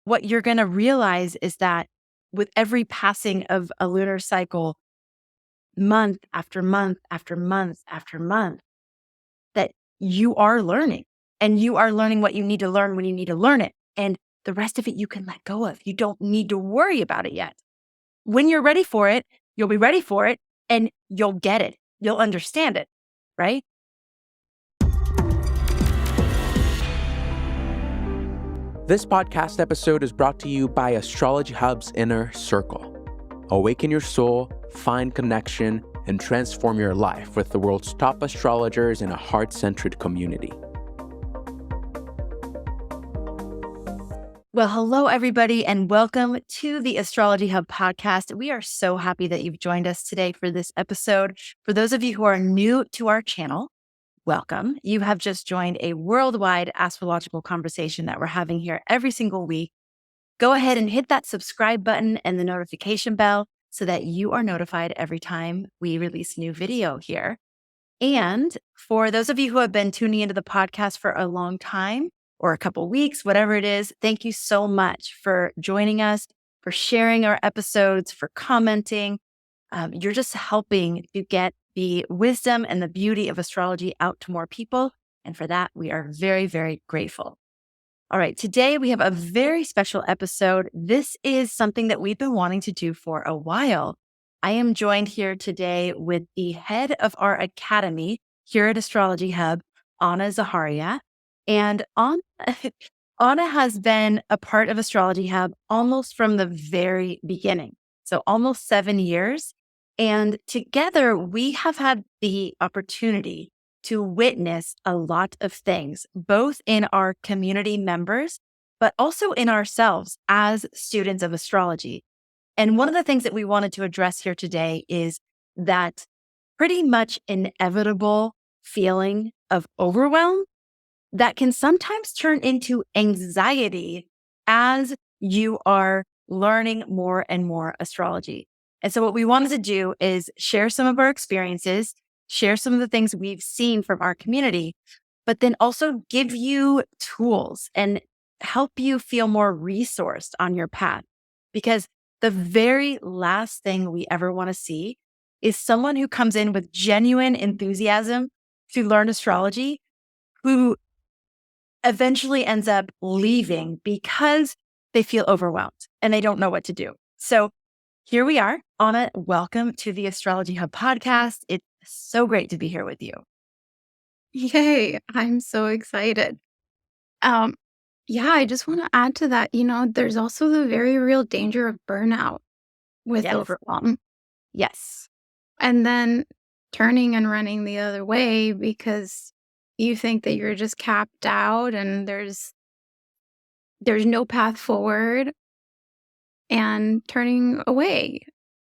what you're going to realize is that with every passing of a lunar cycle, month after month after month after month, that you are learning, and you are learning what you need to learn when you need to learn it. And the rest of it you can let go of. You don't need to worry about it yet. When you're ready for it, you'll be ready for it and you'll get it. You'll understand it, right? This podcast episode is brought to you by Astrology Hub's Inner Circle. Awaken your soul, find connection, and transform your life with the world's top astrologers in a heart-centered community. Well, hello, everybody, and welcome to the Astrology Hub podcast. We are so happy that you've joined us today for this episode. For those of you who are new to our channel, welcome. You have just joined a worldwide astrological conversation that we're having here every single week. Go ahead and hit that subscribe button and the notification bell so that you are notified every time we release a new video here. And for those of you who have been tuning into the podcast for a long time, or a couple weeks, whatever it is, thank you so much for joining us, for sharing our episodes, for commenting. You're just helping to get the wisdom and the beauty of astrology out to more people. And for that, we are very, very grateful. All right, today we have a very special episode. This is something that we've been wanting to do for a while. I am joined here today with the head of our academy here at Astrology Hub, Anna Zaharia. And Anna has been a part of Astrology Hub almost from the very beginning. So almost 7 years. And together we have had the opportunity to witness a lot of things, both in our community members, but also in ourselves as students of astrology. And one of the things that we wanted to address here today is that pretty much inevitable feeling of overwhelm that can sometimes turn into anxiety as you are learning more and more astrology. And so what we wanted to do is share some of our experiences, share some of the things we've seen from our community, but then also give you tools and help you feel more resourced on your path. Because the very last thing we ever want to see is someone who comes in with genuine enthusiasm to learn astrology, who eventually ends up leaving because they feel overwhelmed and they don't know what to do. So here we are. Anna, welcome to the Astrology Hub podcast. It's so great to be here with you. Yay, I'm so excited. I just want to add to that, there's also the very real danger of burnout with Yes. overwhelm. Yes. And then turning and running the other way because you think that you're just capped out and there's no path forward, and turning away.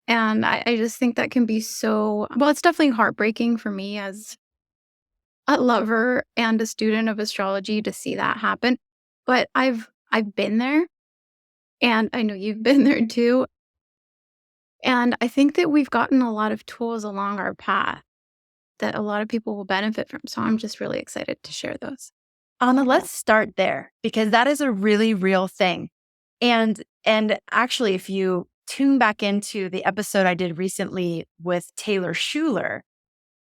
And I just think that can be it's definitely heartbreaking for me as a lover and a student of astrology to see that happen. But I've been there, and I know you've been there too. And I think that we've gotten a lot of tools along our path that a lot of people will benefit from. So I'm just really excited to share those. Anna, let's start there because that is a really real thing. And actually, if you tune back into the episode I did recently with Taylor Schuler,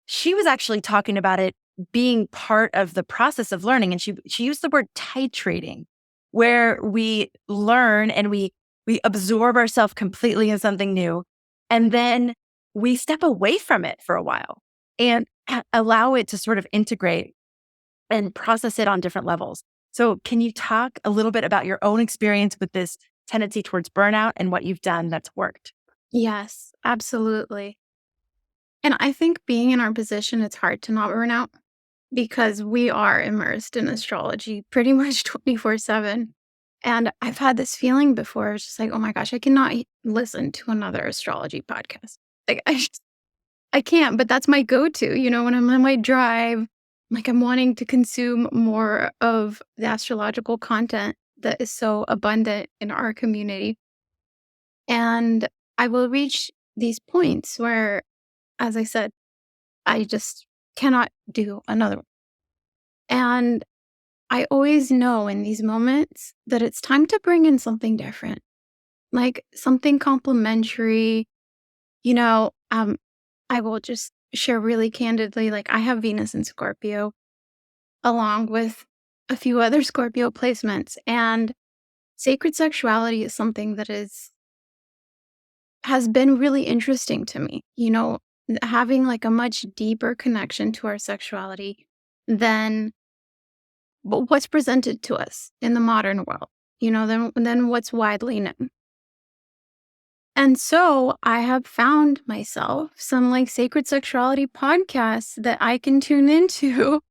she was actually talking about it being part of the process of learning. And she used the word titrating, where we learn and we absorb ourselves completely in something new. And then we step away from it for a while and allow it to sort of integrate and process it on different levels. So can you talk a little bit about your own experience with this tendency towards burnout and what you've done that's worked? Yes, absolutely. And I think being in our position, it's hard to not burn out because we are immersed in astrology pretty much 24/7. And I've had this feeling before. It's just like, oh my gosh, I cannot listen to another astrology podcast. Like I can't, but that's my go-to, when I'm on my drive, like I'm wanting to consume more of the astrological content that is so abundant in our community. And I will reach these points where, as I said, I just cannot do another one. And I always know in these moments that it's time to bring in something different, like something complementary. I will just share really candidly, like I have Venus in Scorpio along with a few other Scorpio placements, and sacred sexuality is something that has been really interesting to me. Having like a much deeper connection to our sexuality than what's presented to us in the modern world, than what's widely known. And so I have found myself some like sacred sexuality podcasts that I can tune into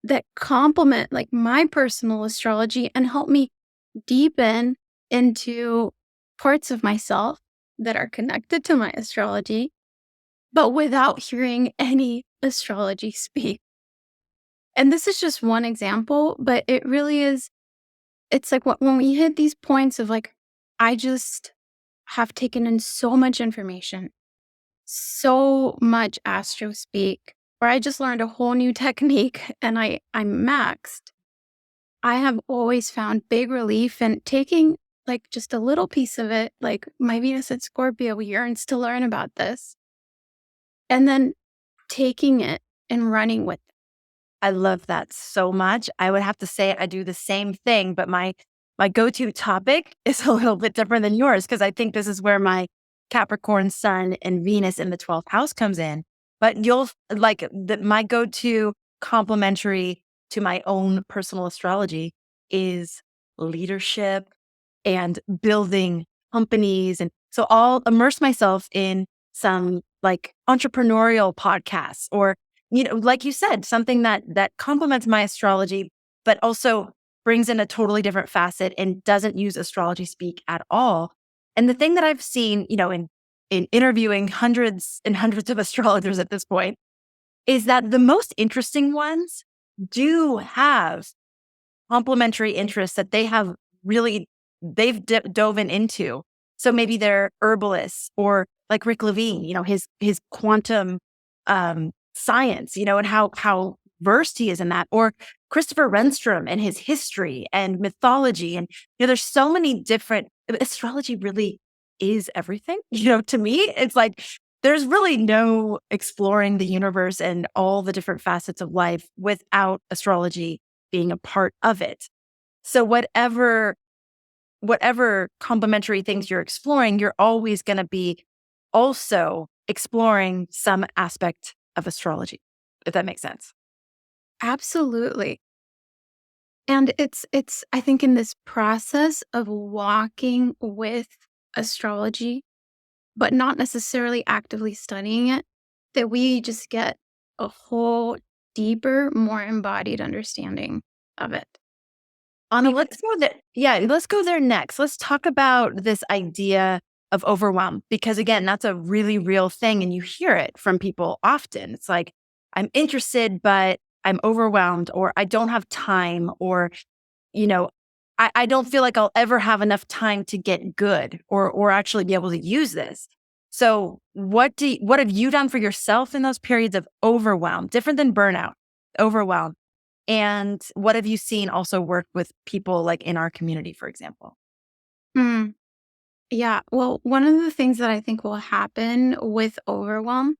that complement like my personal astrology and help me deepen into parts of myself that are connected to my astrology, but without hearing any astrology speak. And this is just one example, but it really is. It's like when we hit these points of like, I just have taken in so much information, so much astro-speak, or I just learned a whole new technique and I'm maxed. I have always found big relief in taking like just a little piece of it, like my Venus at Scorpio yearns to learn about this, and then taking it and running with it. I love that so much. I would have to say I do the same thing, but my go-to topic is a little bit different than yours because I think this is where my Capricorn Sun and Venus in the 12th house comes in. But you'll like my go-to complementary to my own personal astrology is leadership and building companies. And so I'll immerse myself in some like entrepreneurial podcasts or, like you said, something that complements my astrology, but also brings in a totally different facet and doesn't use astrology speak at all. And the thing that I've seen, in interviewing hundreds and hundreds of astrologers at this point is that the most interesting ones do have complementary interests that they've dove into. So maybe they're herbalists or like Rick Levine, his quantum science, and how versed he is in that, or Christopher Renstrom and his history and mythology. And, there's so many different, astrology really is everything. To me, it's like, there's really no exploring the universe and all the different facets of life without astrology being a part of it. So whatever complementary things you're exploring, you're always going to be also exploring some aspect of astrology, if that makes sense. Absolutely. And it's I think in this process of walking with astrology, but not necessarily actively studying it, that we just get a whole deeper, more embodied understanding of it. Anna, let's go there. Yeah, let's go there next. Let's talk about this idea of overwhelm, because again, that's a really real thing. And you hear it from people often. It's like, I'm interested, but I'm overwhelmed, or I don't have time, or, I don't feel like I'll ever have enough time to get good or actually be able to use this. So what have you done for yourself in those periods of overwhelm, different than burnout, overwhelm? And what have you seen also work with people like in our community, for example? Mm, yeah. Well, one of the things that I think will happen with overwhelm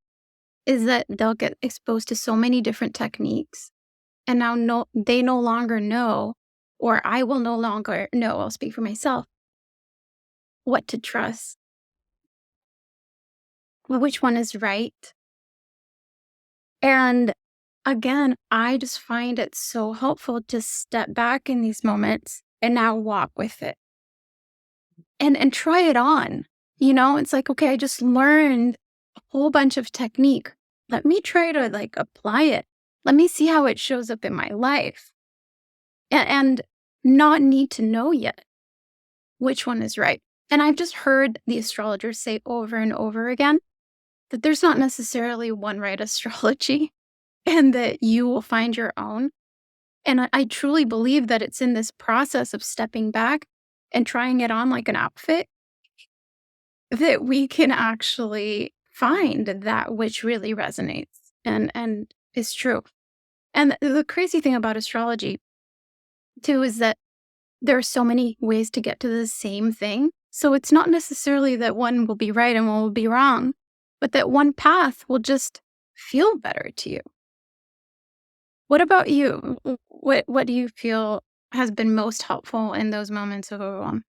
is that they'll get exposed to so many different techniques. And now they no longer know, or I will no longer know, I'll speak for myself, what to trust, which one is right. And again, I just find it so helpful to step back in these moments and now walk with it and try it on. It's like, okay, I just learned a whole bunch of technique. Let me try to like apply it. Let me see how it shows up in my life. And not need to know yet which one is right. And I've just heard the astrologers say over and over again that there's not necessarily one right astrology and that you will find your own. And I truly believe that it's in this process of stepping back and trying it on like an outfit that we can actually find that which really resonates and is true. And the crazy thing about astrology too is that there are so many ways to get to the same thing. So it's not necessarily that one will be right and one will be wrong, but that one path will just feel better to you. What about you? What do you feel has been most helpful in those moments of overwhelm?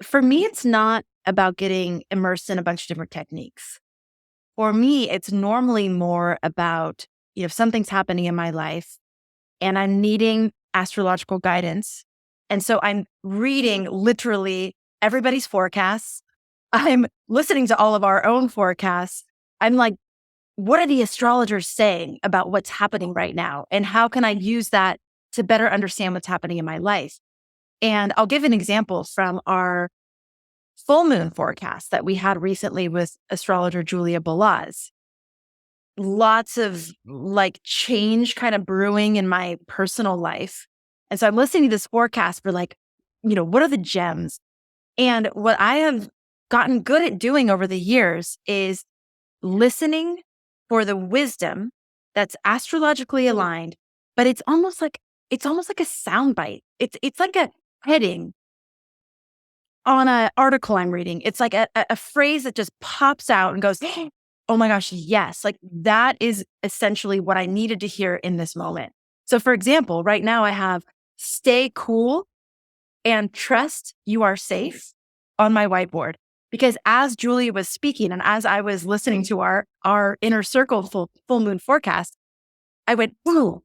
For me, it's not about getting immersed in a bunch of different techniques. For me, it's normally more about, if something's happening in my life and I'm needing astrological guidance. And so I'm reading literally everybody's forecasts. I'm listening to all of our own forecasts. I'm like, what are the astrologers saying about what's happening right now? And how can I use that to better understand what's happening in my life? And I'll give an example from our full moon forecast that we had recently with astrologer Julia Balaz. Lots of like change kind of brewing in my personal life. And so I'm listening to this forecast for like, what are the gems? And what I have gotten good at doing over the years is listening for the wisdom that's astrologically aligned, but it's almost like a soundbite. It's like a heading on an article I'm reading. It's like a phrase that just pops out and goes, oh my gosh, yes. Like that is essentially what I needed to hear in this moment. So for example, right now I have stay cool and trust you are safe on my whiteboard. Because as Julia was speaking and as I was listening to our inner circle full moon forecast, I went, ooh,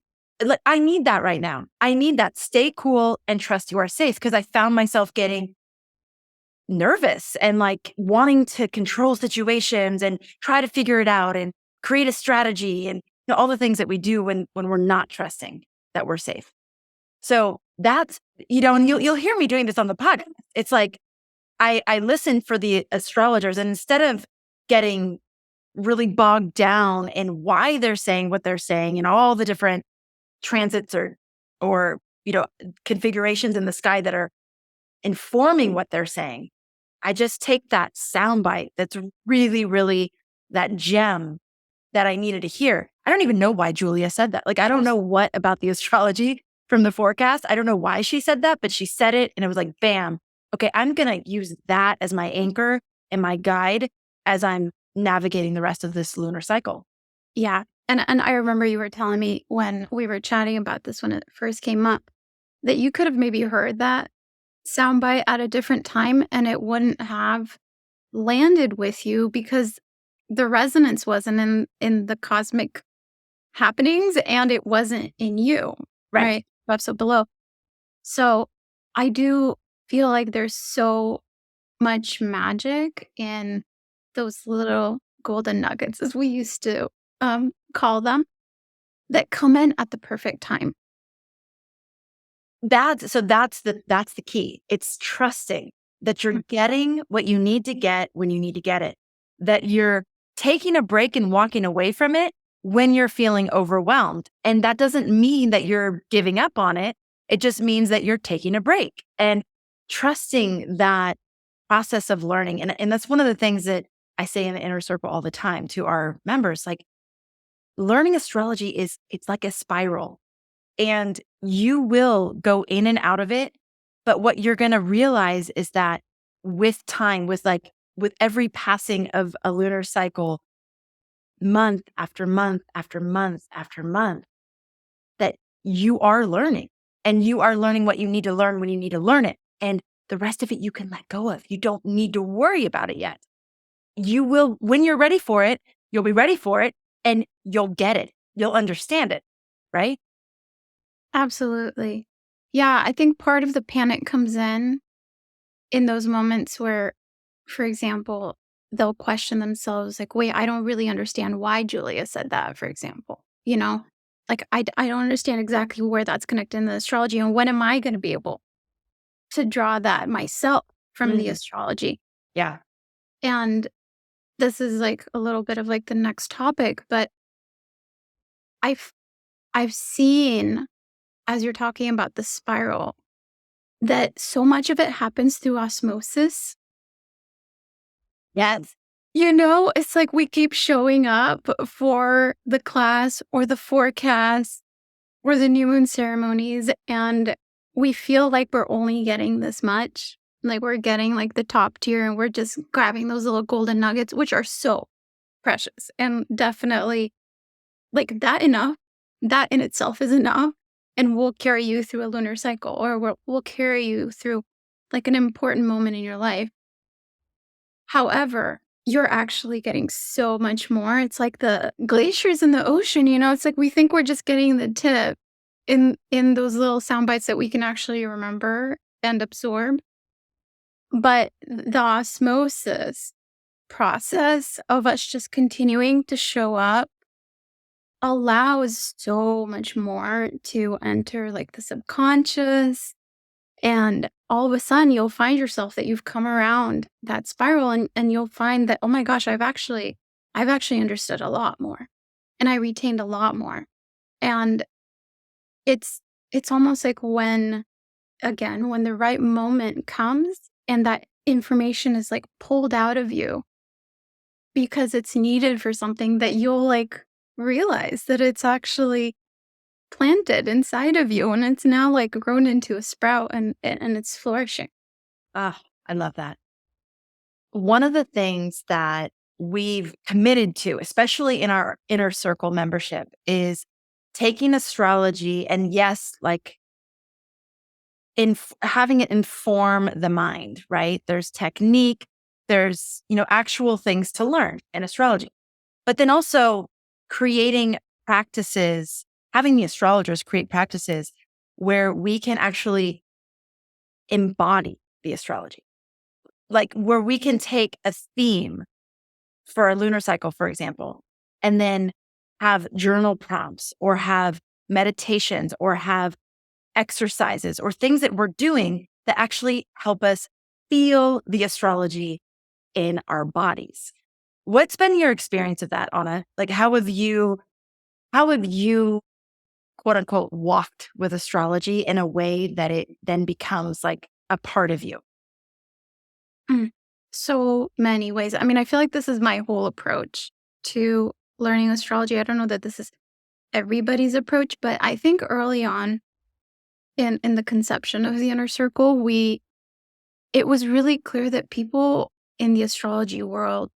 I need that right now. I need that stay cool and trust you are safe, because I found myself getting nervous and like wanting to control situations and try to figure it out and create a strategy and all the things that we do when we're not trusting that we're safe. So that's, and you'll hear me doing this on the podcast. It's like, I listen for the astrologers, and instead of getting really bogged down in why they're saying what they're saying and all the different transits or configurations in the sky that are informing what they're saying, I just take that soundbite that's really, really that gem that I needed to hear. I don't even know why Julia said that. Like, I don't know what about the astrology from the forecast. I don't know why she said that, but she said it and it was like, bam. Okay, I'm going to use that as my anchor and my guide as I'm navigating the rest of this lunar cycle. Yeah. And I remember you were telling me when we were chatting about this when it first came up that you could have maybe heard that soundbite at a different time and it wouldn't have landed with you because the resonance wasn't in the cosmic happenings and it wasn't in you. Right. Up so below. So I do feel like there's so much magic in those little golden nuggets, as we used to call them, that come in at the perfect time. That's the key. It's trusting that you're getting what you need to get when you need to get it, that you're taking a break and walking away from it when you're feeling overwhelmed. And that doesn't mean that you're giving up on it. It just means that you're taking a break and trusting that process of learning. And that's one of the things that I say in the inner circle all the time to our members, like learning astrology it's like a spiral and you will go in and out of it. But what you're going to realize is that with time, with every passing of a lunar cycle, month after month after month after month, that you are learning and you are learning what you need to learn when you need to learn it. And the rest of it you can let go of. You don't need to worry about it yet. You will, when you're ready for it, you'll be ready for it and you'll get it. You'll understand it, right? Absolutely. Yeah, I think part of the panic comes in those moments where, for example, they'll question themselves like, wait, I don't really understand why Julia said that, for example. Like I don't understand exactly where that's connected in the astrology and when am I going to be able to draw that myself from the astrology. Yeah. And this is like a little bit of like the next topic, but I've seen, as you're talking about the spiral, that so much of it happens through osmosis. Yes. It's like we keep showing up for the class or the forecast or the new moon ceremonies, and we feel like we're only getting this much. Like we're getting like the top tier and we're just grabbing those little golden nuggets, which are so precious and definitely like that in itself is enough and will carry you through a lunar cycle or will carry you through like an important moment in your life. However, you're actually getting so much more. It's like the glaciers in the ocean, it's like we think we're just getting the tip in those little sound bites that we can actually remember and absorb. But the osmosis process of us just continuing to show up allows so much more to enter like the subconscious. And all of a sudden you'll find yourself that you've come around that spiral and you'll find that, oh my gosh, I've actually understood a lot more and I retained a lot more. And it's almost like when the right moment comes and that information is like pulled out of you because it's needed for something that you'll like realize that it's actually planted inside of you and it's now like grown into a sprout and it's flourishing. Ah, I love that. One of the things that we've committed to, especially in our inner circle membership, is taking astrology and yes, like having it inform the mind, right? There's technique, there's, actual things to learn in astrology, but then also creating practices, having the astrologers create practices where we can actually embody the astrology, like where we can take a theme for a lunar cycle, for example, and then have journal prompts or have meditations or have exercises or things that we're doing that actually help us feel the astrology in our bodies. What's been your experience of that, Anna? Like, how have you quote unquote walked with astrology in a way that it then becomes like a part of you? Mm. So many ways. I mean, I feel like this is my whole approach to learning astrology. I don't know that this is everybody's approach, but I think early on in the conception of the inner circle, it was really clear that people in the astrology world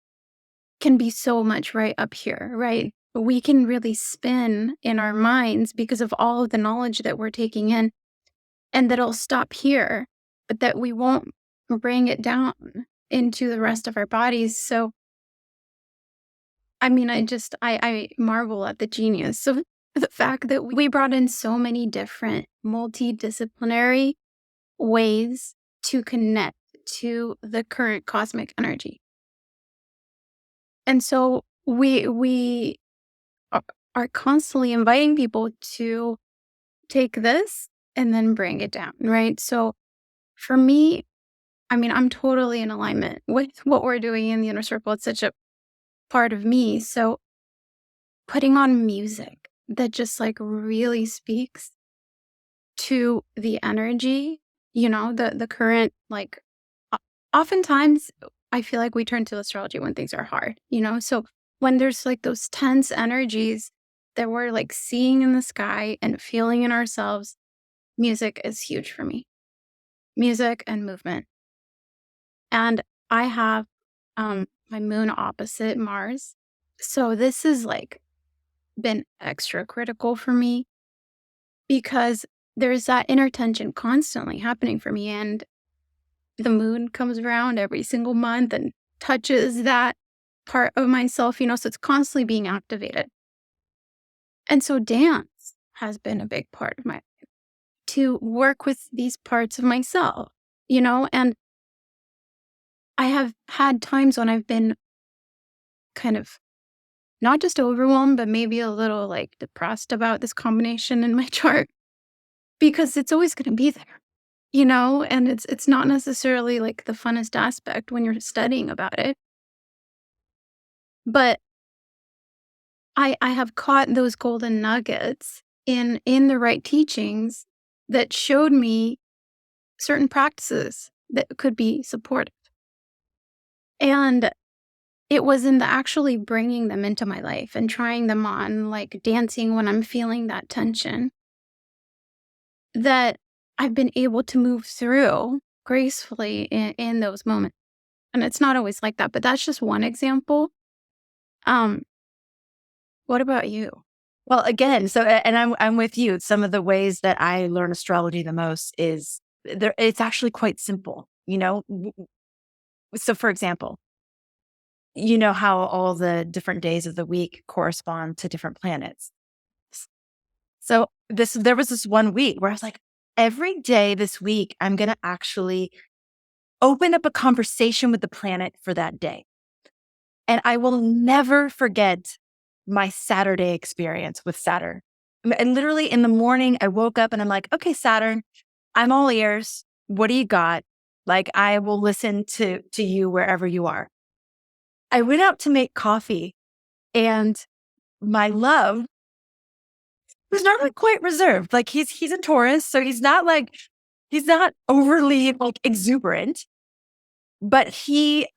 can be so much right up here, right? We can really spin in our minds because of all of the knowledge that we're taking in, and that it'll stop here, but that we won't bring it down into the rest of our bodies. So, I mean, I marvel at the genius of the fact that we brought in so many different multidisciplinary ways to connect to the current cosmic energy. And so we are constantly inviting people to take this and then bring it down, right? So for me, I mean, I'm totally in alignment with what we're doing in the inner circle. It's such a part of me. So putting on music that just like really speaks to the energy, the current, like oftentimes I feel like we turn to astrology when things are hard, So when there's like those tense energies that we're like seeing in the sky and feeling in ourselves, music is huge for me. Music and movement. And I have my moon opposite Mars. So this has like been extra critical for me because there's that inner tension constantly happening for me. And the moon comes around every single month and touches that part of myself, so it's constantly being activated. And so dance has been a big part of my life to work with these parts of myself, and I have had times when I've been kind of not just overwhelmed, but maybe a little like depressed about this combination in my chart because it's always going to be there, and it's not necessarily like the funnest aspect when you're studying about it. But I have caught those golden nuggets in the right teachings that showed me certain practices that could be supportive. And it was in the actually bringing them into my life and trying them on, like dancing when I'm feeling that tension, that I've been able to move through gracefully in those moments. And it's not always like that, but that's just one example. Um, what about you? Well, again, so and I'm with you. Some of the ways that I learn astrology the most is there. It's actually quite simple, you know. So, for example, you know how all the different days of the week correspond to different planets. So there was this one week where I was like, every day this week, I'm going to actually open up a conversation with the planet for that day. And I will never forget my Saturday experience with Saturn. And literally in the morning, I woke up and I'm like, okay, Saturn, I'm all ears. What do you got? Like, I will listen to you wherever you are. I went out to make coffee and my love was normally quite reserved. Like he's a Taurus, so he's not overly like exuberant, but he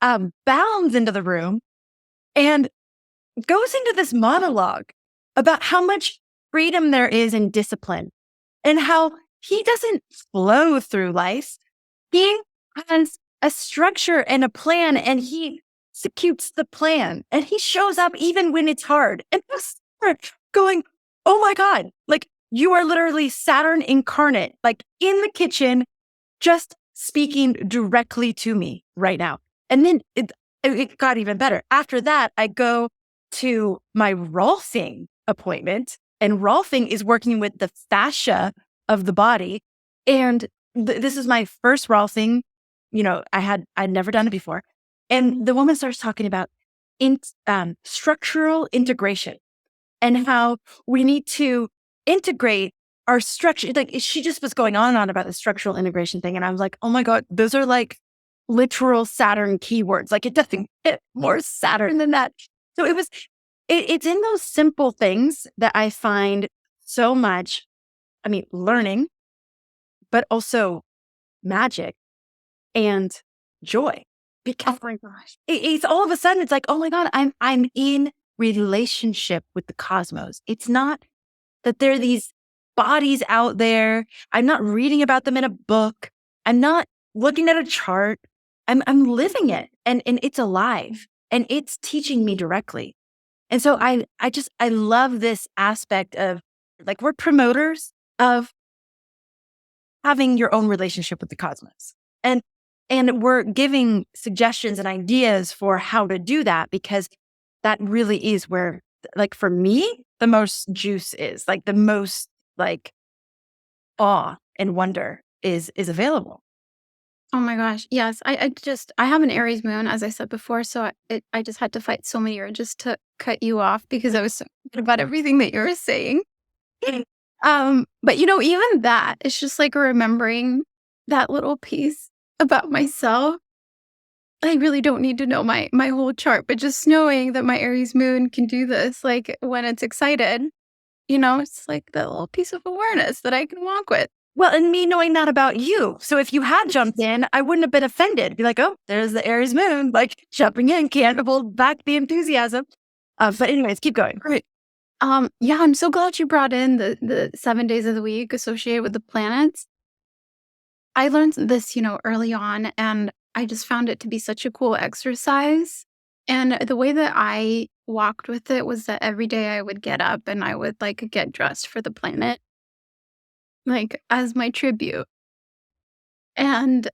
bounds into the room and goes into this monologue about how much freedom there is in discipline and how he doesn't flow through life. He has a structure and a plan and he executes the plan and he shows up even when it's hard. And I was going, oh my God, like you are literally Saturn incarnate, like in the kitchen, just speaking directly to me right now. And then it got even better. After that, I go to my Rolfing appointment, and Rolfing is working with the fascia of the body. And this is my first Rolfing. You know, I'd never done it before. And the woman starts talking about structural integration and how we need to integrate our structure. Like she just was going on and on about the structural integration thing. And I was like, oh my God, those are like literal Saturn keywords. Like it doesn't get more Saturn than that. So it's in those simple things that I find so much, learning, but also magic and joy. Because Oh my gosh. it's all of a sudden, it's like, oh my God, I'm in relationship with the cosmos. It's not that there are these bodies out there. I'm not reading about them in a book. I'm not looking at a chart. I'm living it and it's alive and it's teaching me directly. And so I love this aspect of like, we're promoters of having your own relationship with the cosmos. And we're giving suggestions and ideas for how to do that, because that really is where, like, for me, the most juice is, like the most like awe and wonder is available. Oh my gosh. Yes. I have an Aries moon, as I said before. So I just had to fight so many urges to cut you off because I was so good about everything that you were saying. But even that, it's just like remembering that little piece about myself. I really don't need to know my whole chart, but just knowing that my Aries moon can do this, like when it's excited, it's like that little piece of awareness that I can walk with. Well, and me knowing that about you. So if you had jumped in, I wouldn't have been offended. Be like, oh, there's the Aries moon, like jumping in, can't hold back the enthusiasm. But anyways, keep going. Great. Yeah, I'm so glad you brought in the 7 days of the week associated with the planets. I learned this, early on, and I just found it to be such a cool exercise. And the way that I walked with it was that every day I would get up and I would like get dressed for the planet, like as my tribute. And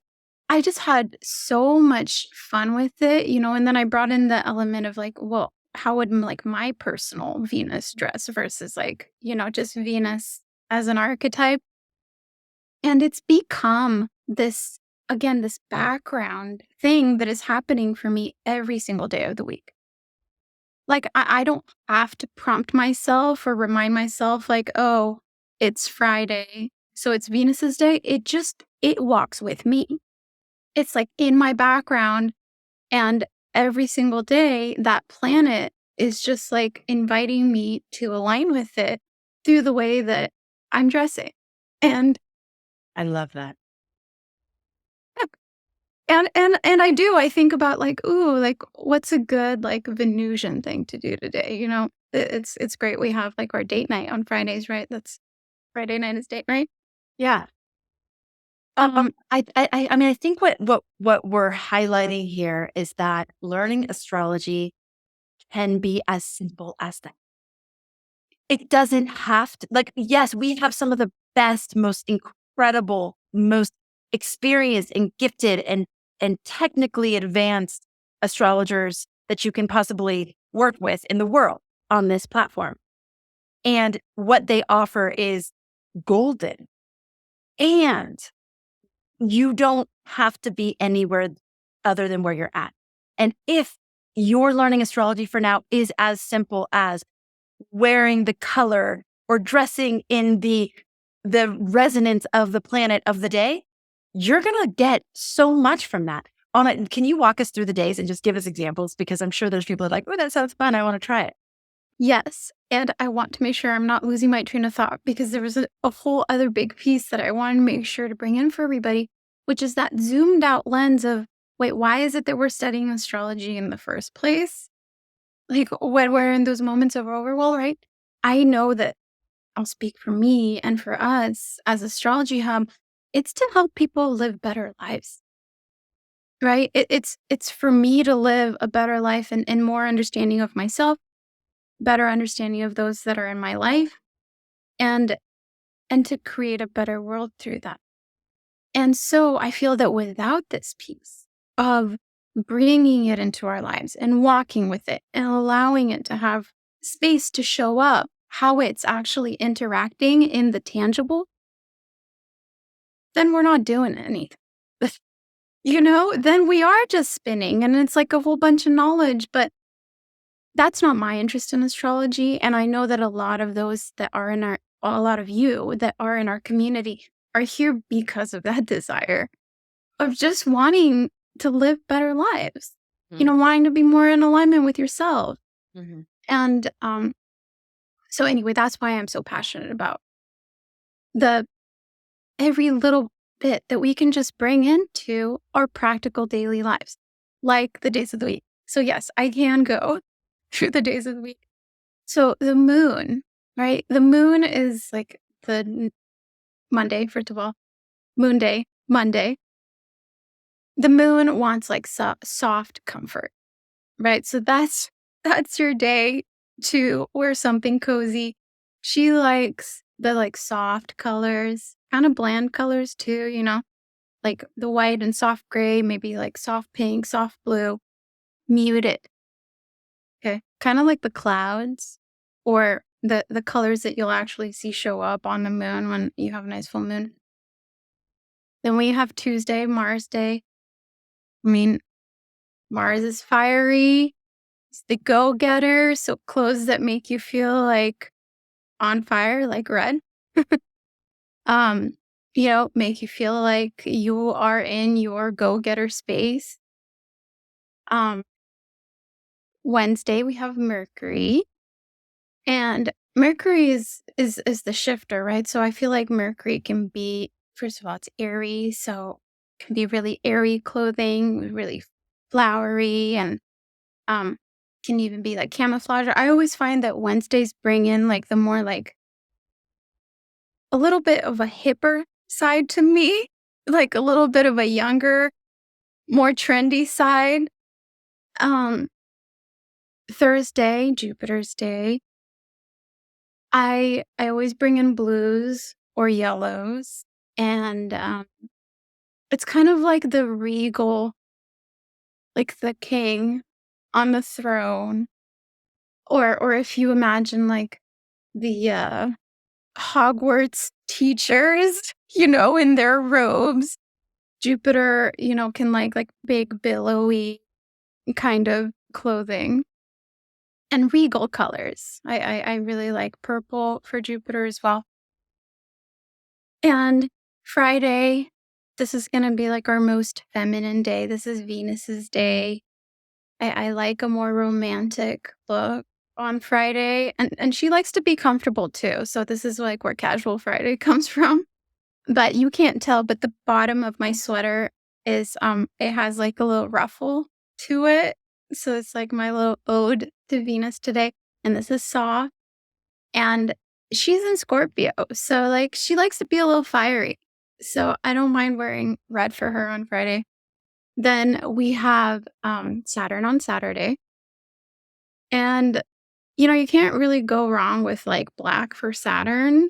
I just had so much fun with it, and then I brought in the element of like, well, how would like my personal Venus dress versus like, just Venus as an archetype. And it's become this, again, this background thing that is happening for me every single day of the week. Like, I don't have to prompt myself or remind myself, like, oh, it's Friday, so it's Venus's day. It walks with me. It's like in my background. And every single day, that planet is just like inviting me to align with it through the way that I'm dressing. And I love that. And I think about like, ooh, like what's a good like Venusian thing to do today? It's great. We have like our date night on Fridays, right? That's Friday night is date night. Yeah. I mean, I think what we're highlighting here is that learning astrology can be as simple as that. It doesn't have to, like, yes, we have some of the best, most incredible, most experienced and gifted and technically advanced astrologers that you can possibly work with in the world on this platform. And what they offer is golden. And you don't have to be anywhere other than where you're at. And if your learning astrology for now is as simple as wearing the color or dressing in the resonance of the planet of the day, you're going to get so much from that. Can you walk us through the days and just give us examples? Because I'm sure there's people that are like, oh, that sounds fun. I want to try it. Yes. And I want to make sure I'm not losing my train of thought, because there was a whole other big piece that I want to make sure to bring in for everybody, which is that zoomed out lens of, wait, why is it that we're studying astrology in the first place? Like, when we're in those moments of overwhelm, right? I know that I'll speak for me and for us as Astrology Hub, it's to help people live better lives, right? It's for me to live a better life and more understanding of myself, better understanding of those that are in my life, and to create a better world through that. And so I feel that without this piece of bringing it into our lives and walking with it and allowing it to have space to show up, how it's actually interacting in the tangible, then we're not doing anything. Then we are just spinning and it's like a whole bunch of knowledge, but that's not my interest in astrology. And I know that a lot of those that are a lot of you that are in our community are here because of that desire of just wanting to live better lives, wanting to be more in alignment with yourself. Mm-hmm. And so anyway, that's why I'm so passionate about every little bit that we can just bring into our practical daily lives, like the days of the week. So yes, I can go through the days of the week. So the moon, right? The moon is like the Monday, first of all, moon day, Monday. The moon wants like soft comfort, right? So that's your day to wear something cozy. She likes the like soft colors, kind of bland colors too, like the white and soft gray, maybe like soft pink, soft blue, muted. Okay. Kind of like the clouds or the colors that you'll actually see show up on the moon when you have a nice full moon. Then we have Tuesday, Mars Day. I mean, Mars is fiery. It's the go-getter. So clothes that make you feel like on fire, like red. Make you feel like you are in your go-getter space. Wednesday we have Mercury. And Mercury is the shifter, right? So I feel like Mercury can be, first of all, it's airy, so it can be really airy clothing, really flowery, and can even be like camouflage. I always find that Wednesdays bring in like the more like a little bit of a hipper side to me, like a little bit of a younger, more trendy side. Thursday, Jupiter's day. I always bring in blues or yellows, and it's kind of like the regal, like the king on the throne, or if you imagine like the Hogwarts teachers, in their robes. Jupiter, can like big billowy kind of clothing. And regal colors. I really like purple for Jupiter as well. And Friday, this is going to be like our most feminine day. This is Venus's day. I like a more romantic look on Friday. And she likes to be comfortable too. So this is like where Casual Friday comes from. But you can't tell, but the bottom of my sweater is, it has like a little ruffle to it. So it's like my little ode to Venus today. And this is soft. And she's in Scorpio. So like she likes to be a little fiery. So I don't mind wearing red for her on Friday. Then we have Saturn on Saturday. And, you can't really go wrong with like black for Saturn.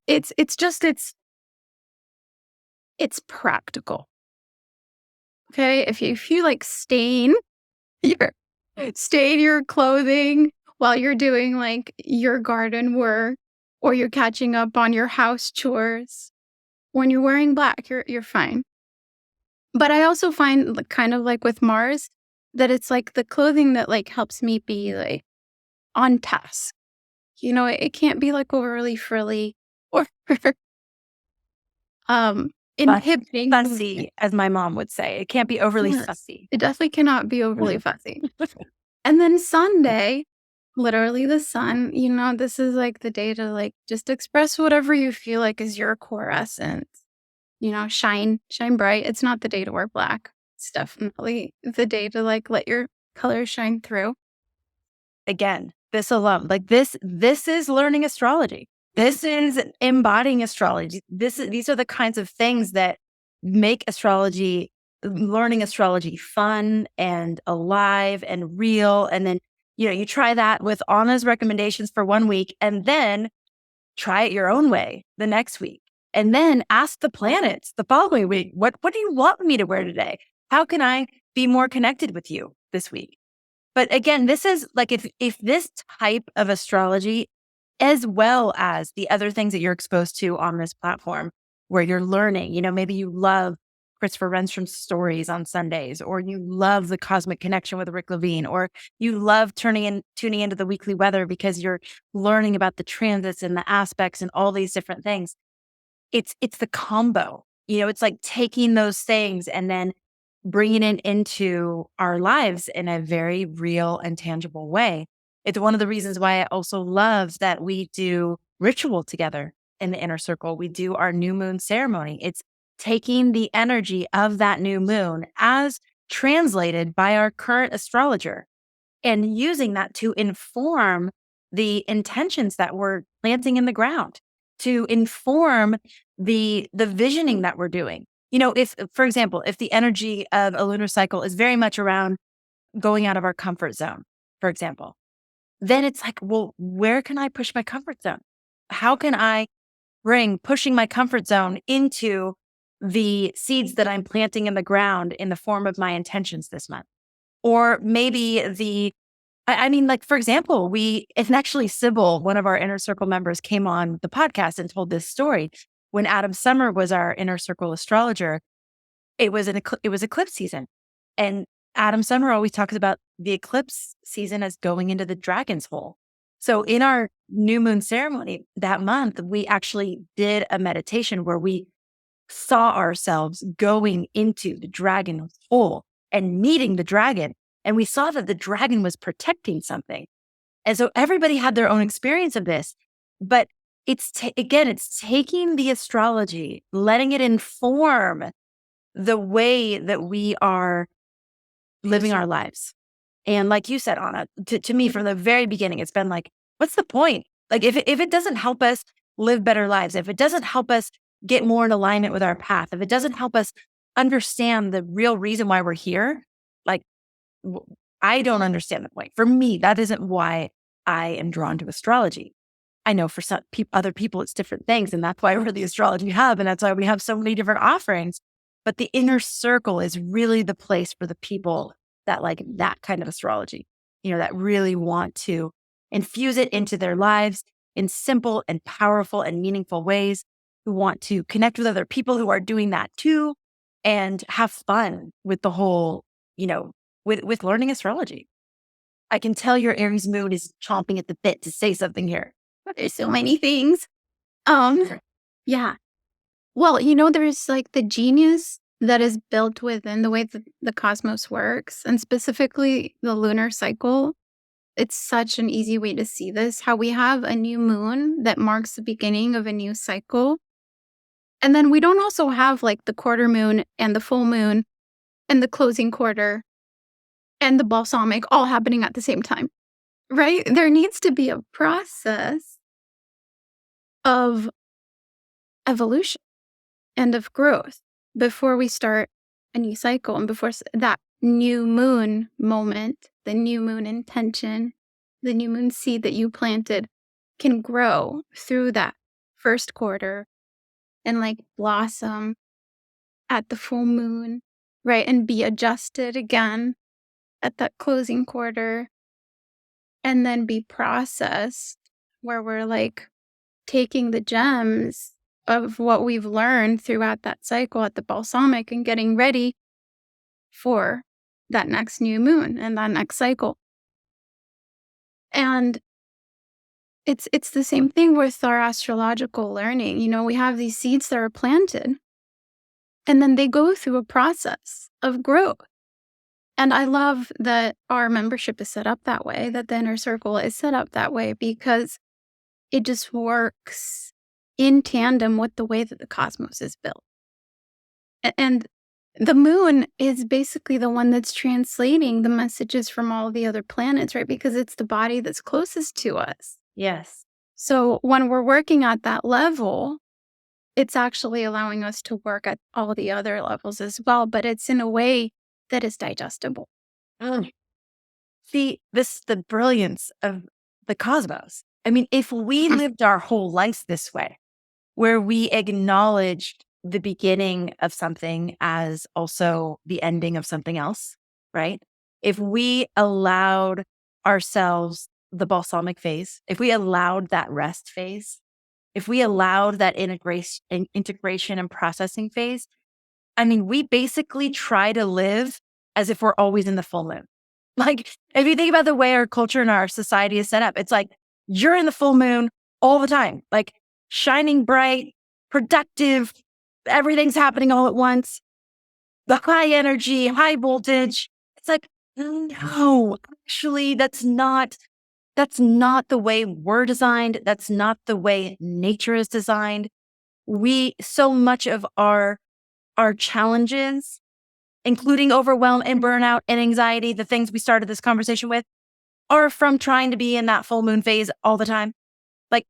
It's practical. Okay. If you like your stain your clothing while you're doing like your garden work or you're catching up on your house chores, when you're wearing black, you're fine. But I also find kind of like with Mars that it's like the clothing that like helps me be like on task. It can't be like overly frilly or inhibiting. Fussy, as my mom would say. It can't be overly Yes. fussy. It definitely cannot be overly fussy. And then Sunday, literally the sun, this is like the day to like just express whatever you feel like is your core essence. Shine bright. It's not the day to wear black. It's definitely the day to like let your colors shine through. Again, this alone, like this is learning astrology. This is embodying astrology. These are the kinds of things that make learning astrology fun and alive and real. And then, you try that with Anna's recommendations for 1 week and then try it your own way the next week. And then ask the planets the following week, what do you want me to wear today? How can I be more connected with you this week? But again, this is like if this type of astrology, as well as the other things that you're exposed to on this platform where you're learning, maybe you love Christopher Renstrom's stories on Sundays, or you love the Cosmic Connection with Rick Levine, or you love tuning into the weekly weather because you're learning about the transits and the aspects and all these different things. It's the combo, it's like taking those things and then bringing it into our lives in a very real and tangible way. It's one of the reasons why I also love that we do ritual together in the inner circle. We do our new moon ceremony. It's taking the energy of that new moon as translated by our current astrologer and using that to inform the intentions that we're planting in the ground, to inform the visioning that we're doing. If, for example, if the energy of a lunar cycle is very much around going out of our comfort zone, for example, then it's like, well, where can I push my comfort zone? How can I bring pushing my comfort zone into the seeds that I'm planting in the ground in the form of my intentions this month? Or maybe like, for example, it's actually Sybil, one of our inner circle members, came on the podcast and told this story. When Adam Summer was our inner circle astrologer, it was eclipse season. And Adam Summer always talks about the eclipse season as going into the dragon's hole. So in our new moon ceremony that month, we actually did a meditation where we saw ourselves going into the dragon's hole and meeting the dragon. And we saw that the dragon was protecting something. And so everybody had their own experience of this. But it's taking the astrology, letting it inform the way that we are living our lives. And like you said, Anna, to me, from the very beginning, it's been like, what's the point? Like, if it doesn't help us live better lives, if it doesn't help us get more in alignment with our path, if it doesn't help us understand the real reason why we're here, like, I don't understand the point. For me, that isn't why I am drawn to astrology. I know for some other people, it's different things. And that's why we're the Astrology Hub. And that's why we have so many different offerings. But the inner circle is really the place for the people that like that kind of astrology, that really want to infuse it into their lives in simple and powerful and meaningful ways, who want to connect with other people who are doing that too, and have fun with the whole, with learning astrology. I can tell your Aries moon is chomping at the bit to say something here. There's so many things. Yeah. Well, there's like the genius that is built within the way that the cosmos works, and specifically the lunar cycle. It's such an easy way to see this, how we have a new moon that marks the beginning of a new cycle. And then we don't also have like the quarter moon and the full moon and the closing quarter and the balsamic all happening at the same time, right? There needs to be a process of evolution. and of growth before we start a new cycle and before that new moon moment, the new moon intention, the new moon seed that you planted can grow through that first quarter and like blossom at the full moon, right? And be adjusted again at that closing quarter and then be processed where we're like taking the gems of what we've learned throughout that cycle at the balsamic and getting ready for that next new moon and that next cycle. And it's the same thing with our astrological learning. You know, we have these seeds that are planted and then they go through a process of growth. And I love that our membership is set up that way, that the inner circle is set up that way, because it just works in tandem with the way that the cosmos is built. And the moon is basically the one that's translating the messages from all the other planets, right? Because it's the body that's closest to us. Yes. So when we're working at that level, it's actually allowing us to work at all the other levels as well, but it's in a way that is digestible. See, this is the brilliance of the cosmos. I mean, if we lived our whole lives this way, where we acknowledged the beginning of something as also the ending of something else, right? If we allowed ourselves the balsamic phase, if we allowed that rest phase, if we allowed that integration and processing phase, I mean, we basically try to live as if we're always in the full moon. Like, if you think about the way our culture and our society is set up, it's like you're in the full moon all the time, like shining bright, productive, everything's happening all at once, the high energy, high voltage. It's like, no, actually, that's not the way we're designed. That's not the way nature is designed. So much of our challenges, including overwhelm and burnout and anxiety, the things we started this conversation with, are from trying to be in that full moon phase all the time. Like,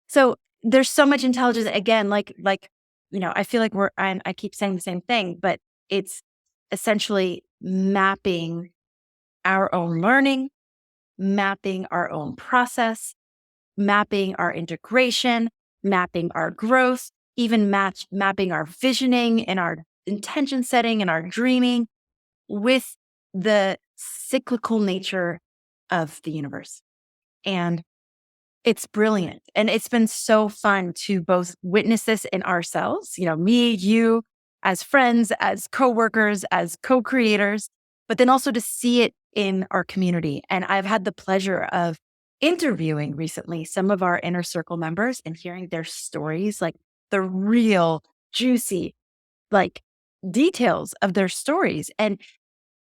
so there's so much intelligence, again, like, you know, I feel like I keep saying the same thing, but it's essentially mapping our own learning, mapping our own process, mapping our integration, mapping our growth, even mapping our visioning and our intention setting and our dreaming with the cyclical nature of the universe. And it's brilliant. And it's been so fun to both witness this in ourselves, you know, me, you, as friends, as coworkers, as co-creators, but then also to see it in our community. And I've had the pleasure of interviewing recently some of our inner circle members and hearing their stories, like the real juicy, like details of their stories. And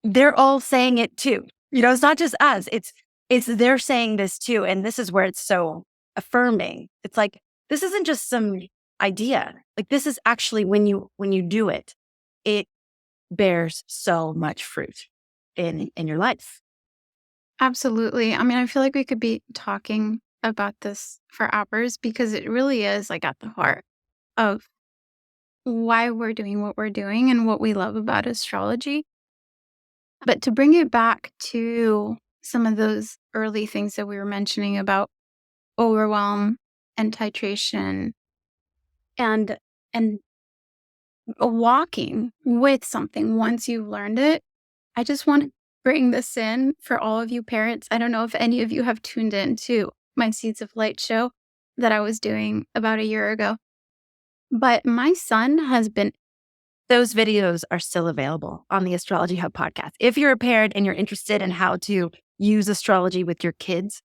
they're all saying it too. You know, it's not just us, it's they're saying this too. And this is where it's so affirming. It's like, this isn't just some idea. Like, this is actually when you do it, it bears so much fruit in your life. Absolutely. I mean, I feel like we could be talking about this for hours because it really is like at the heart of why we're doing what we're doing and what we love about astrology. But to bring it back to some of those early things that we were mentioning about overwhelm and titration and walking with something once you've learned it, I just want to bring this in for all of you parents. I don't know if any of you have tuned in to my Seeds of Light show that I was doing about a year ago. But my son has been. Those videos are still available on the Astrology Hub podcast. If you're a parent and you're interested in how to use astrology with your kids,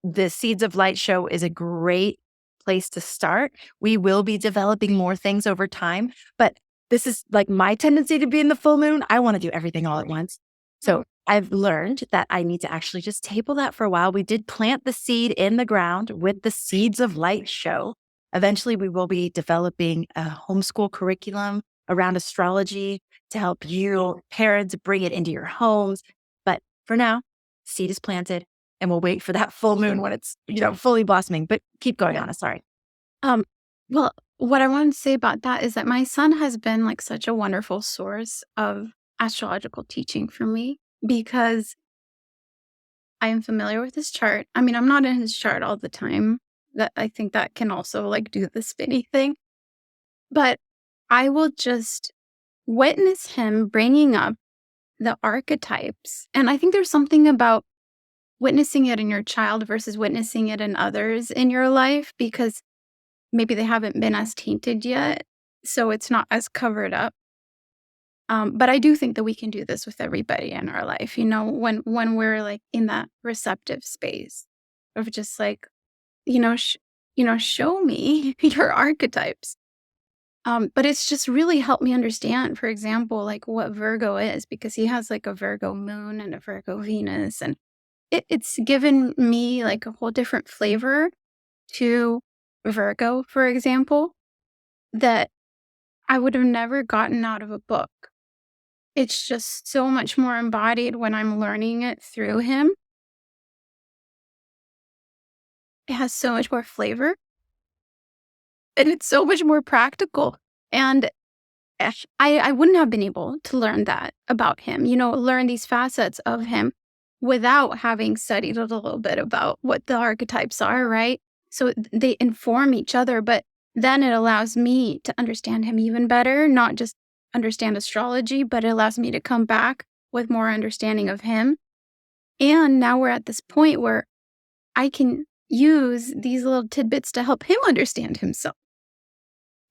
the Seeds of Light show is a great place to start. We will be developing more things over time, but this is like my tendency to be in the full moon. I want to do everything all at once. So I've learned that I need to actually just table that for a while. We did plant the seed in the ground with the Seeds of Light show. Eventually, we will be developing a homeschool curriculum around astrology to help you parents bring it into your homes. But for now, seed is planted and we'll wait for that full moon when it's, you know, fully blossoming. But keep going, Anna. Sorry. Well, what I want to say about that is that my son has been like such a wonderful source of astrological teaching for me because I am familiar with his chart. I mean, I'm not in his chart all the time. That I think that can also like do the spinny thing. But I will just witness him bringing up the archetypes. And I think there's something about witnessing it in your child versus witnessing it in others in your life because maybe they haven't been as tainted yet. So it's not as covered up. But I do think that we can do this with everybody in our life, when we're like in that receptive space of just like, show me your archetypes. But it's just really helped me understand, for example, like what Virgo is, because he has like a Virgo moon and a Virgo Venus. And it's given me like a whole different flavor to Virgo, for example, that I would have never gotten out of a book. It's just so much more embodied when I'm learning it through him. It has so much more flavor and it's so much more practical. And I wouldn't have been able to learn that about him, learn these facets of him without having studied a little bit about what the archetypes are, right? So they inform each other, but then it allows me to understand him even better, not just understand astrology, but it allows me to come back with more understanding of him. And now we're at this point where I can use these little tidbits to help him understand himself.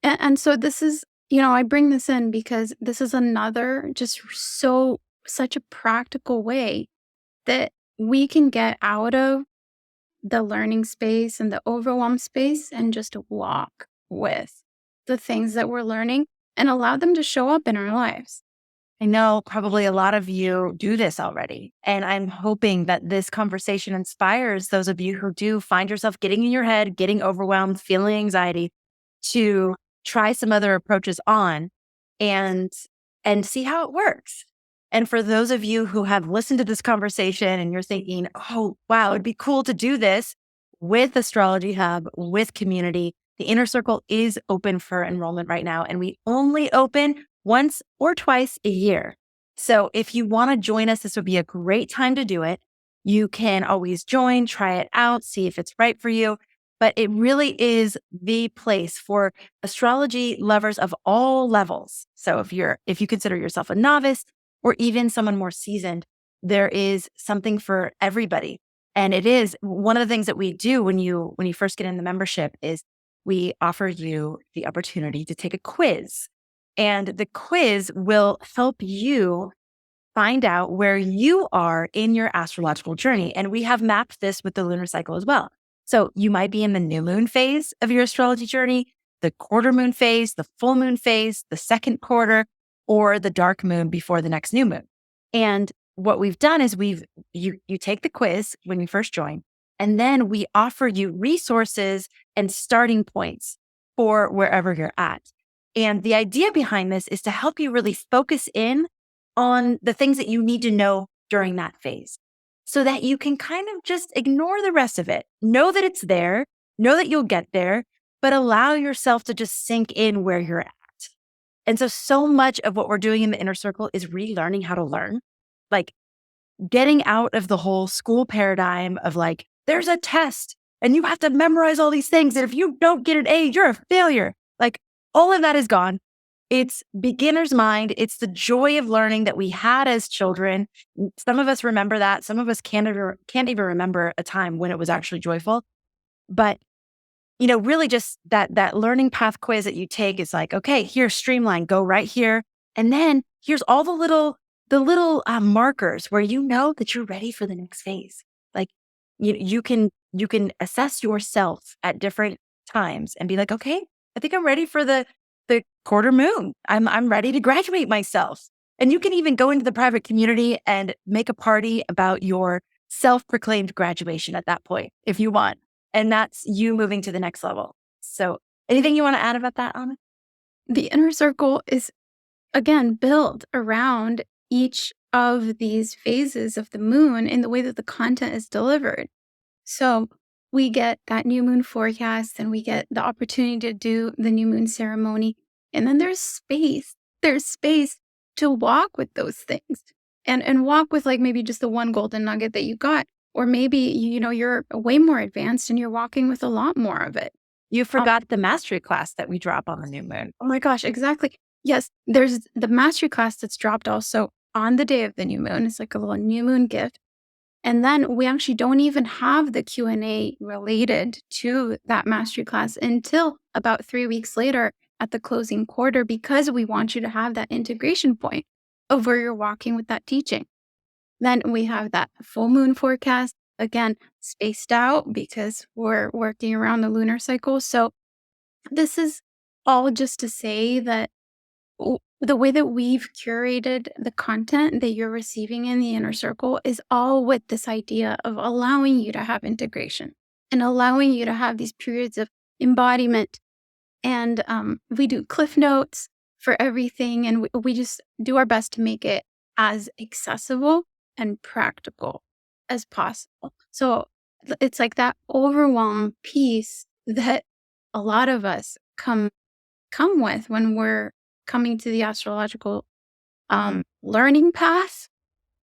And so this is, I bring this in because this is another just such a practical way that we can get out of the learning space and the overwhelm space and just walk with the things that we're learning and allow them to show up in our lives. I know probably a lot of you do this already. And I'm hoping that this conversation inspires those of you who do find yourself getting in your head, getting overwhelmed, feeling anxiety, to try some other approaches on and see how it works. And for those of you who have listened to this conversation and you're thinking, oh, wow, it'd be cool to do this with Astrology Hub, with community, the Inner Circle is open for enrollment right now. And we only open once or twice a year. So if you want to join us, this would be a great time to do it. You can always join, try it out, see if it's right for you. But it really is the place for astrology lovers of all levels. So if you consider yourself a novice or even someone more seasoned, there is something for everybody. And it is one of the things that we do when you first get in the membership is we offer you the opportunity to take a quiz. And the quiz will help you find out where you are in your astrological journey. And we have mapped this with the lunar cycle as well. So you might be in the new moon phase of your astrology journey, the quarter moon phase, the full moon phase, the second quarter, or the dark moon before the next new moon. And what we've done is you take the quiz when you first join, and then we offer you resources and starting points for wherever you're at. And the idea behind this is to help you really focus in on the things that you need to know during that phase so that you can kind of just ignore the rest of it. Know that it's there, know that you'll get there, but allow yourself to just sink in where you're at. And so much of what we're doing in the Inner Circle is relearning how to learn, like getting out of the whole school paradigm of like, there's a test and you have to memorize all these things. And if you don't get an A, you're a failure. Like all of that is gone. It's beginner's mind. It's the joy of learning that we had as children. Some of us remember that. Some of us can't even remember a time when it was actually joyful. But, really just that learning path quiz that you take is like, okay, here's streamline, go right here. And then here's all the little markers where you know that you're ready for the next phase. Like you can assess yourself at different times and be like, okay, I think I'm ready for the quarter moon. I'm ready to graduate myself. And you can even go into the private community and make a party about your self-proclaimed graduation at that point, if you want. And that's you moving to the next level. So anything you want to add about that, Anna? The Inner Circle is, again, built around each of these phases of the moon in the way that the content is delivered. So we get that new moon forecast and we get the opportunity to do the new moon ceremony. And then there's space. There's space to walk with those things and walk with like maybe just the one golden nugget that you got. Or maybe, you're way more advanced and you're walking with a lot more of it. You forgot the mastery class that we drop on the new moon. Oh my gosh, exactly. Yes, there's the mastery class that's dropped also on the day of the new moon. It's like a little new moon gift. And then we actually don't even have the Q&A related to that mastery class until about 3 weeks later at the closing quarter, because we want you to have that integration point of where you're walking with that teaching. Then we have that full moon forecast, again, spaced out because we're working around the lunar cycle. So this is all just to say that the way that we've curated the content that you're receiving in the inner circle is all with this idea of allowing you to have integration and allowing you to have these periods of embodiment. And we do cliff notes for everything, and we just do our best to make it as accessible and practical as possible. So it's like that overwhelm piece that a lot of us come with when we're coming to the astrological learning path,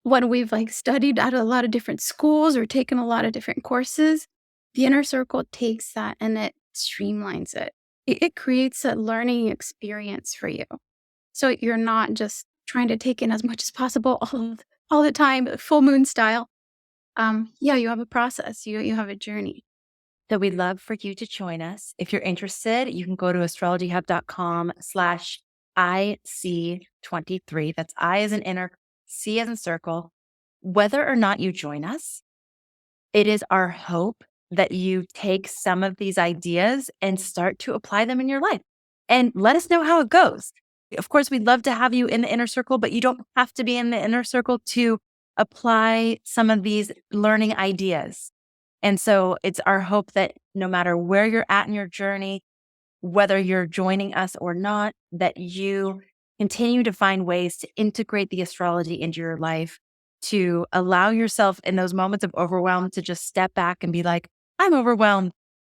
when we've like studied at a lot of different schools or taken a lot of different courses. The inner circle takes that and it streamlines it. It creates a learning experience for you. So you're not just trying to take in as much as possible all the time, full moon style. You have a process, you have a journey. So we'd love for you to join us. If you're interested, you can go to astrologyhub.com/IC23. That's I as in inner, C as in circle. Whether or not you join us, it is our hope that you take some of these ideas and start to apply them in your life. And let us know how it goes. Of course, we'd love to have you in the inner circle, but you don't have to be in the inner circle to apply some of these learning ideas. And so it's our hope that no matter where you're at in your journey, whether you're joining us or not, that you continue to find ways to integrate the astrology into your life, to allow yourself in those moments of overwhelm to just step back and be like, I'm overwhelmed.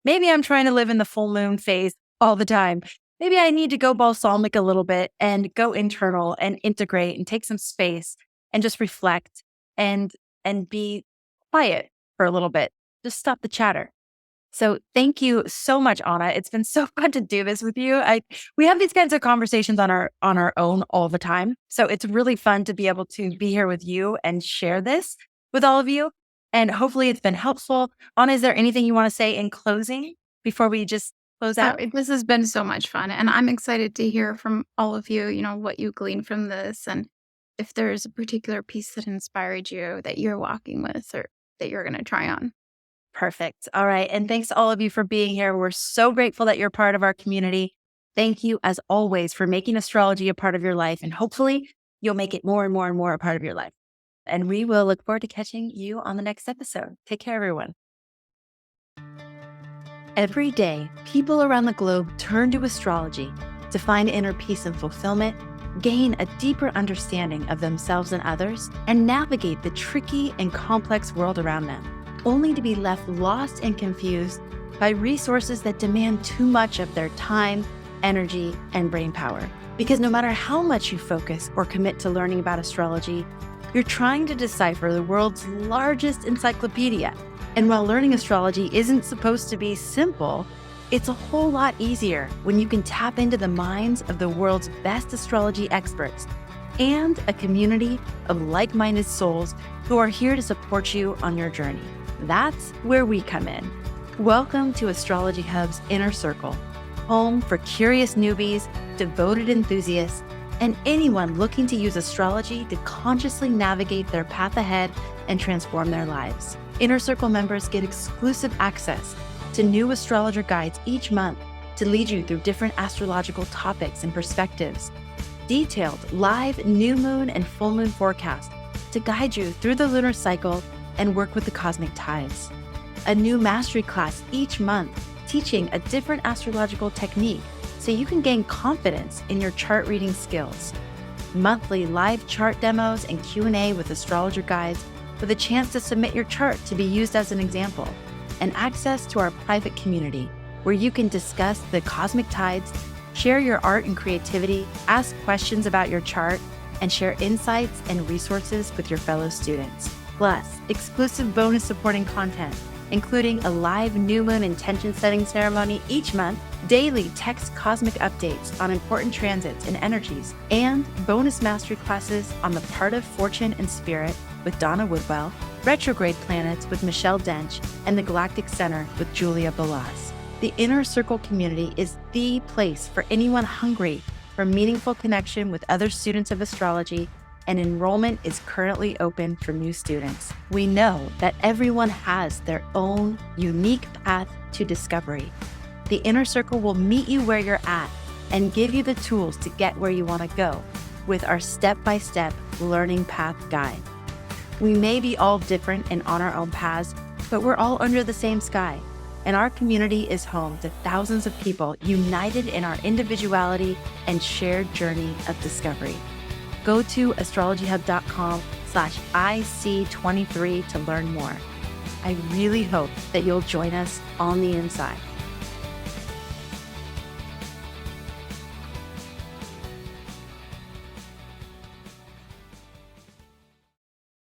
Maybe I'm trying to live in the full moon phase all the time. Maybe I need to go balsamic a little bit and go internal and integrate and take some space and just reflect and be quiet for a little bit. Just stop the chatter. So thank you so much, Anna. It's been so fun to do this with you. We have these kinds of conversations on our own all the time. So it's really fun to be able to be here with you and share this with all of you. And hopefully it's been helpful. Anna, is there anything you want to say in closing before we just close out? This has been so much fun. And I'm excited to hear from all of you, what you glean from this. And if there's a particular piece that inspired you that you're walking with or that you're going to try on. Perfect. All right. And thanks to all of you for being here. We're so grateful that you're part of our community. Thank you, as always, for making astrology a part of your life. And hopefully you'll make it more and more and more a part of your life. And we will look forward to catching you on the next episode. Take care, everyone. Every day, people around the globe turn to astrology to find inner peace and fulfillment, gain a deeper understanding of themselves and others, and navigate the tricky and complex world around them, only to be left lost and confused by resources that demand too much of their time, energy, and brain power. Because no matter how much you focus or commit to learning about astrology, you're trying to decipher the world's largest encyclopedia. And while learning astrology isn't supposed to be simple, it's a whole lot easier when you can tap into the minds of the world's best astrology experts and a community of like-minded souls who are here to support you on your journey. That's where we come in. Welcome to Astrology Hub's Inner Circle, home for curious newbies, devoted enthusiasts, and anyone looking to use astrology to consciously navigate their path ahead and transform their lives. Inner Circle members get exclusive access to new astrologer guides each month to lead you through different astrological topics and perspectives, detailed live new moon and full moon forecasts to guide you through the lunar cycle and work with the cosmic tides. A new mastery class each month teaching a different astrological technique so you can gain confidence in your chart reading skills. Monthly live chart demos and Q&A with astrologer guides with a chance to submit your chart to be used as an example. and access to our private community where you can discuss the cosmic tides, share your art and creativity, ask questions about your chart, and share insights and resources with your fellow students. Plus, exclusive bonus supporting content, including a live new moon intention setting ceremony each month, daily text cosmic updates on important transits and energies, and bonus mastery classes on the part of fortune and spirit with Donna Woodwell, retrograde planets with Michelle Dench, and the Galactic Center with Julia Balaz. The Inner Circle community is the place for anyone hungry for meaningful connection with other students of astrology, and enrollment is currently open for new students. We know that everyone has their own unique path to discovery. The Inner Circle will meet you where you're at and give you the tools to get where you want to go with our step-by-step learning path guide. We may be all different and on our own paths, but we're all under the same sky. And our community is home to thousands of people united in our individuality and shared journey of discovery. Go to astrologyhub.com/IC23 to learn more. I really hope that you'll join us on the inside.